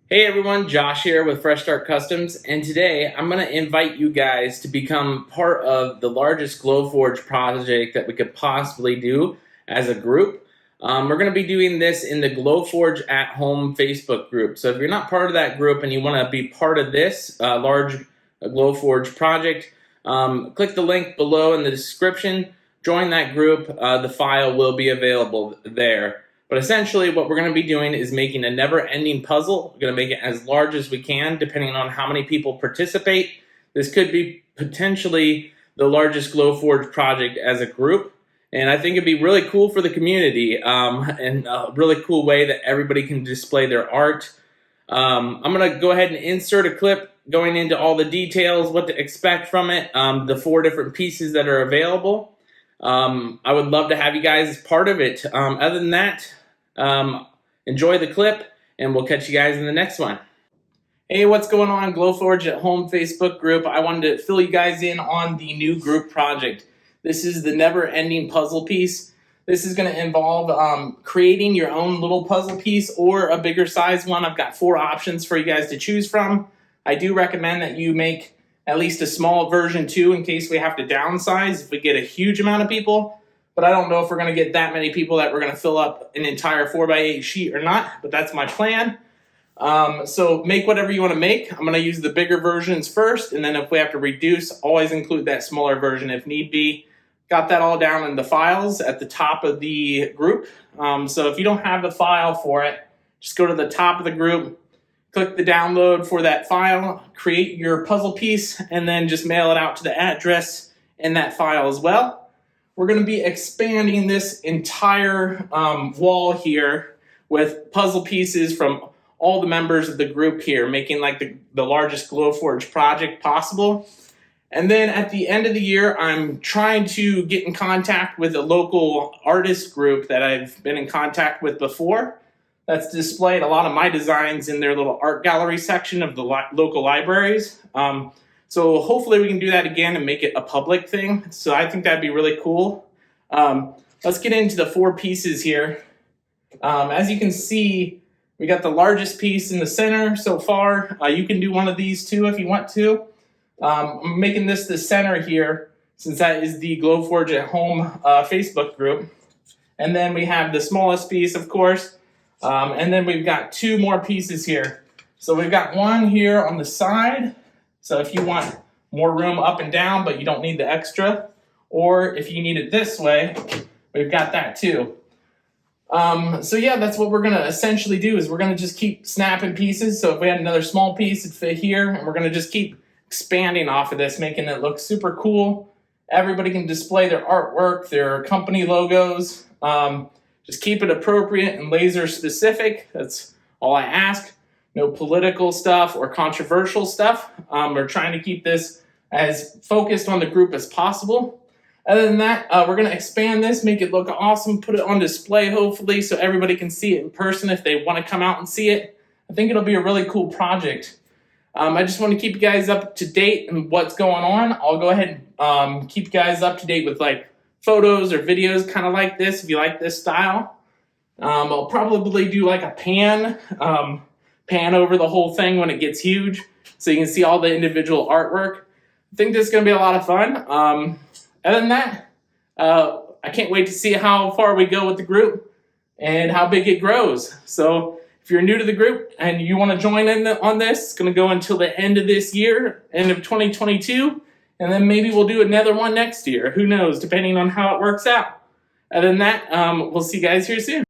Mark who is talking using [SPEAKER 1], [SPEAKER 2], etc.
[SPEAKER 1] Hey everyone, Josh here with Fresh Start Customs, and today I'm going to invite you guys to become part of the largest Glowforge project that we could possibly do as a group. We're going to be doing this in the Glowforge at Home Facebook group. So if you're not part of that group and you want to be part of this large Glowforge project, click the link below in the description, join that group. The file will be available there. But essentially what we're going to be doing is making a never-ending puzzle. We're going to make it as large as we can, depending on how many people participate. This could be potentially the largest Glowforge project as a group. And I think it'd be really cool for the community and a really cool way that everybody can display their art. I'm going to go ahead and insert a clip going into all the details, what to expect from it, the 4 different pieces that are available. I would love to have you guys as part of it. Other than that, enjoy the clip, and we'll catch you guys in the next one. Hey, what's going on, Glowforge at Home Facebook group? I wanted to fill you guys in on the new group project. This is the never-ending puzzle piece. This is going to involve creating your own little puzzle piece or a bigger size one. I've got 4 options for you guys to choose from. I do recommend that you make at least a small version too, in case we have to downsize if we get a huge amount of people. But I don't know if we're going to get that many people that we're going to fill up an entire 4x8 sheet or not, but that's my plan. So make whatever you want to make. I'm going to use the bigger versions first, and then if we have to reduce, always include that smaller version if need be. Got that all down in the files at the top of the group. So if you don't have the file for it, just go to the top of the group, click the download for that file, create your puzzle piece, and then just mail it out to the address in that file as well. We're going to be expanding this entire wall here with puzzle pieces from all the members of the group here, making like the largest Glowforge project possible. And then at the end of the year, I'm trying to get in contact with a local artist group that I've been in contact with before. That's displayed a lot of my designs in their little art gallery section of the local libraries. So hopefully we can do that again and make it a public thing. So I think that'd be really cool. Let's get into the 4 pieces here. As you can see, we got the largest piece in the center so far. You can do one of these too if you want to. I'm making this the center here since that is the Glowforge at Home Facebook group. And then we have the smallest piece, of course. And then we've got 2 more pieces here. So we've got one here on the side. So if you want more room up and down, but you don't need the extra, or if you need it this way, we've got that too. So yeah, that's what we're going to essentially do is we're going to just keep snapping pieces. So if we had another small piece, it'd fit here, and we're going to just keep expanding off of this, making it look super cool. Everybody can display their artwork, their company logos. Just keep it appropriate and laser specific. That's all I ask. No political stuff or controversial stuff. We're trying to keep this as focused on the group as possible. Other than that, we're going to expand this, make it look awesome, put it on display hopefully so everybody can see it in person if they want to come out and see it. I think it'll be a really cool project. I just want to keep you guys up to date on what's going on. I'll go ahead and keep you guys up to date with like photos or videos kind of like this if you like this style. I'll probably do like a pan over the whole thing when it gets huge so you can see all the individual artwork. I think this is going to be a lot of fun. Other than that, I can't wait to see how far we go with the group and how big it grows. So if you're new to the group and you want to join in on this, it's going to go until the end of this year, end of 2022. And then maybe we'll do another one next year. Who knows, depending on how it works out. Other than that, we'll see you guys here soon.